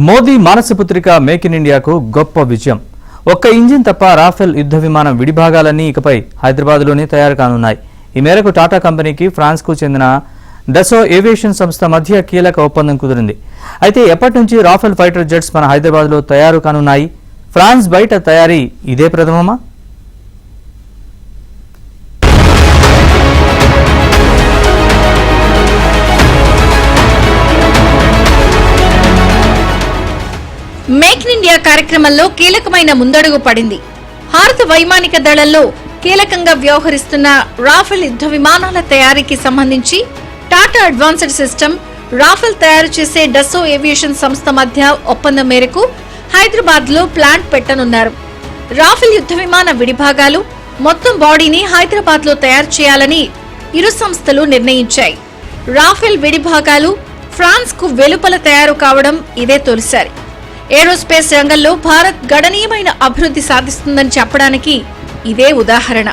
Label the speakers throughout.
Speaker 1: Modi మానసపుత్రిక make in ఇండియాకు గొప్ప విజయం. ఒక్క ఇంజిన్ తప్ప రాఫెల్ యుద్ధ విమానం విడిభాగాలన్నీ ఇకపై హైదరాబాద్లోనే తయారు కానున్నాయి. ఈ మేరకు టాటా కంపెనీకి ఫ్రాన్స్కు చెందిన డసో ఏవియేషన్ సంస్థ మధ్య కీలక ఒప్పందం కుదిరింది. అయితే ఎప్పటి నుంచి రాఫెల్ ఫైటర్ జెట్స్ మన హైదరాబాద్లో తయారు కానున్నాయి? ఫ్రాన్స్ బయట తయారీ ఇదే ప్రథమమా?
Speaker 2: మేక్ ఇన్ ఇండియా కార్యక్రమంలో కీలకమైన ముందడుగు పడింది. భారత వైమానిక దళంలో కీలకంగా వ్యవహరిస్తున్న రాఫెల్ యుద్ధ విమానాల తయారీకి సంబంధించి టాటా అడ్వాన్స్డ్ సిస్టమ్, రాఫెల్ తయారు చేసే డసో ఏవియేషన్ సంస్థ మధ్య ఒప్పందం మేరకు హైదరాబాద్ లో ప్లాంట్ పెట్టనున్నారు. రాఫెల్ యుద్ధ విమాన విడిభాగాలు మొత్తం బాడీని హైదరాబాద్ లో తయారు చేయాలని ఇరు సంస్థలు నిర్ణయించాయి. రాఫెల్ విడిభాగాలు ఫ్రాన్స్ కు వెలుపల తయారు కావడం ఇదే తొలిసారి. ఏరోస్పేస్ రంగంలో భారత్ గణనీయమైన అభివృద్ధి సాధిస్తుందని చెప్పడానికి ఇదే ఉదాహరణ.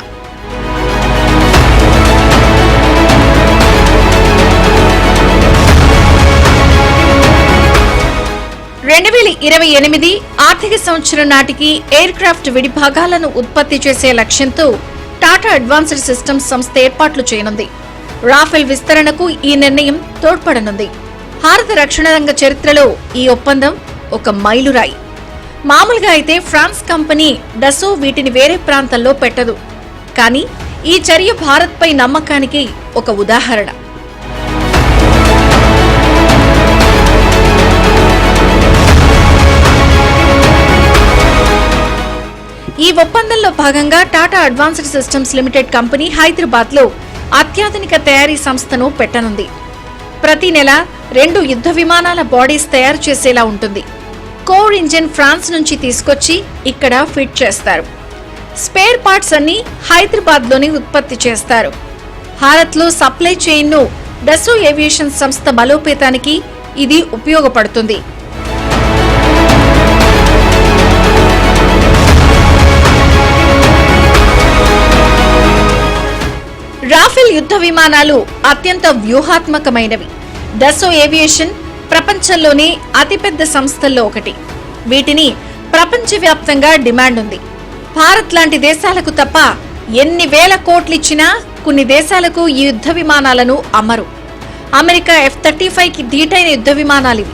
Speaker 2: (2028) ఆర్థిక సంవత్సరం నాటికి ఎయిర్ క్రాఫ్ట్ విడిభాగాలను ఉత్పత్తి చేసే లక్ష్యంతో టాటా అడ్వాన్స్డ్ సిస్టమ్స్ సంస్థ ఏర్పాట్లు చేయనుంది. రాఫెల్ విస్తరణకు ఈ నిర్ణయం తోడ్పడనుంది. భారత రక్షణ రంగ చరిత్రలో ఈ ఒప్పందం ఒక మైలురాయి. మామూలుగా అయితే ఫ్రాన్స్ కంపెనీ డసో వీటిని వేరే ప్రాంతాల్లో పెట్టదు. కానీ ఈ చర్య భారత్ పై నమ్మకానికి ఒక ఉదాహరణ. ఈ ఒప్పందంలో భాగంగా Tata advanced systems limited company Hyderabad లో అత్యాధునిక తయారీ సంస్థను పెట్టనుంది. ప్రతి నెల 2 యుద్ధ విమానాల బాడీస్ తయారు చేసేలా ఉంటుంది. కోర్ ఇంజిన్ ఫ్రాన్స్ నుంచి తీసుకొచ్చి ఇక్కడ ఫిట్ చేస్తారు. స్పేర్ పార్ట్స్ అన్ని హైదరాబాద్ లోనే ఉత్పత్తి చేస్తారు. భారత్ లో సప్లై చైన్ ను డసో ఏవియేషన్ సంస్థ బలోపేతానికి ఇది ఉపయోగపడుతుంది. రాఫెల్ యుద్ధ విమానాలు అత్యంత వ్యూహాత్మకమైనవి. డసో ఏవియేషన్ ప్రపంచంలోనే అతిపెద్ద సంస్థల్లో ఒకటి. వీటిని ప్రపంచవ్యాప్తంగా డిమాండ్ ఉంది. భారత్ లాంటి దేశాలకు తప్ప ఎన్ని వేల కోట్లిచ్చినా కొన్ని దేశాలకు ఈ యుద్ధ విమానాలను అమ్మరు. అమెరికా F-35కి ధీటైన యుద్ధ విమానాలివి.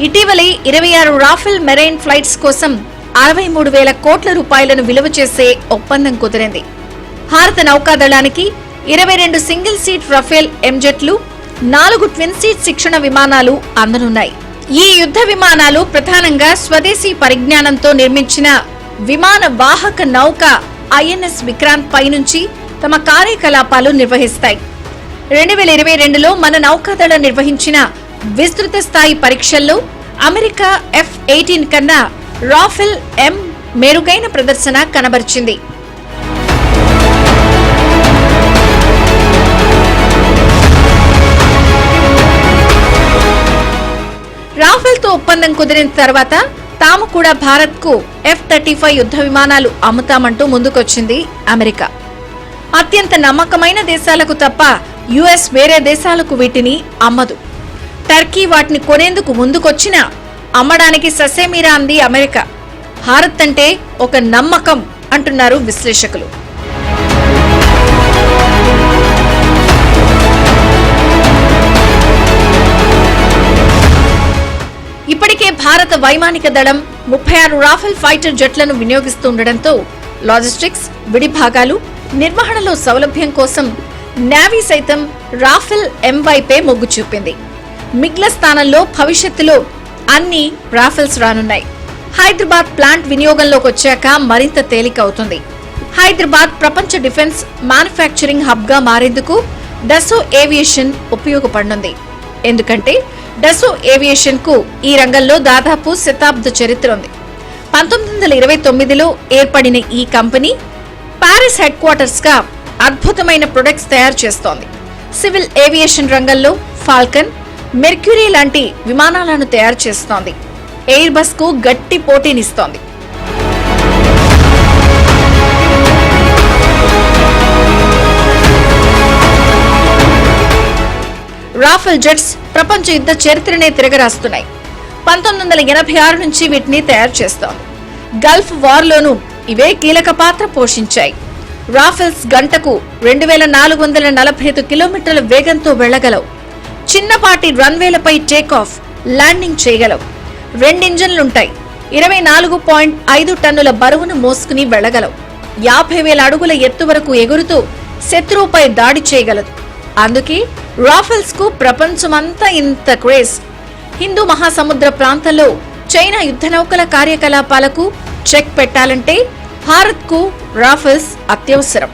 Speaker 2: ఇటీవలే 26 రాఫెల్ మెరైన్ ఫ్లైట్స్ కోసం 63,000 కోట్ల రూపాయలను విలువ చేసే ఒప్పందం కుదిరింది. భారత నౌకాదళానికి 22 సింగిల్ సీట్ రఫేల్ ఎంజెట్లు, 4 ట్విన్ సీట్ శిక్షణ విమానాలు అందనున్నాయి. ఈ యుద్ధ విమానాలు ప్రధానంగా స్వదేశీ పరిజ్ఞానంతో నిర్మించిన విమాన వాహక నౌక INS విక్రాంత్ పై నుంచి తమ కార్యకలాపాలు నిర్వహిస్తాయి. 2022లో మన నౌకాదళం నిర్వహించిన విస్తృత స్థాయి పరీక్షల్లో అమెరికా F-18 కన్నా రాఫెల్ M మెరుగైన ప్రదర్శన కనబరిచింది. రాఫెల్ తో ఒప్పందం కుదిరిన తర్వాత తాము కూడా భారత్ కు F-35 యుద్ధ విమానాలు అమ్ముతామంటూ ముందుకొచ్చింది అమెరికా. అత్యంత నమ్మకమైన దేశాలకు తప్ప US వేరే దేశాలకు వీటిని అమ్మదు. టర్కీ వాటిని కొనేందుకు ముందుకొచ్చినా అమ్మడానికి ససేమిరా అంది అమెరికా. భారత్ అంటే ఒక నమ్మకం అంటున్నారు విశ్లేషకులు. ఇప్పటికే భారత వైమానిక దళం 36 రాఫెల్ ఫైటర్ జెట్లను వినియోగిస్తుండటంతో లాజిస్టిక్స్, విడిభాగాలు, నిర్వహణలో సౌలభ్యం కోసం నేవీ సైతం రాఫెల్ M వైపే మొగ్గు చూపింది. మిగ్ల స్థానంలో భవిష్యత్తులో అన్ని రాఫెల్స్ రానున్నాయి. హైదరాబాద్ ప్లాంట్ వినియోగంలోకి వచ్చాక మరింత తేలిక అవుతుంది. హైదరాబాద్ ప్రపంచ డిఫెన్స్ మ్యానుఫ్యాక్చరింగ్ హబ్ గా మారేందుకు డసో ఏవియేషన్ ఉపయోగపడనుంది. ఎందుకంటే డసో ఏవియేషన్ కు ఈ రంగంలో దాదాపు శతాబ్ద చరిత్ర ఉంది. 1929లో ఏర్పడిన ఈ కంపెనీ పారిస్ హెడ్ క్వార్టర్స్ గా అద్భుతమైన ప్రొడక్ట్స్ తయారు చేస్తోంది. సివిల్ ఏవియేషన్ రంగంలో ఫాల్కన్, మెర్క్యూరీ లాంటి విమానాలను తయారు చేస్తోంది. ఎయిర్ బస్ కు గట్టి పోటీనిస్తోంది. రాఫెల్ జెట్స్ ప్రపంచ యుద్ధ చరిత్రనే తిరగరాస్తున్నాయి. 1986 నుంచి వీటిని తయారు చేస్తోంది. గల్ఫ్ వార్లోనూ ఇవే కీలక పాత్ర పోషించాయి. రాఫెల్స్ గంటకు 2445 కిలోమీటర్ల వేగంతో వెళ్లగలవు. చిన్నపాటి రన్వేలపై టేక్ ఆఫ్, ల్యాండింగ్ చేయగలవు. 2 ఇంజన్లుంటాయి. 24.5 టన్నుల బరువును మోసుకుని వెళ్లగలవు. 50,000 అడుగుల ఎత్తు వరకు ఎగురుతూ శత్రువుపై దాడి చేయగలదు. అందుకే రాఫెల్స్ కు ప్రపంచమంతా ఇంత క్రేజ్. హిందూ మహాసముద్ర ప్రాంతంలో చైనా యుద్ధ నౌకల కార్యకలాపాలకు చెక్ పెట్టాలంటే భారత్ కు రాఫెల్స్ అత్యవసరం.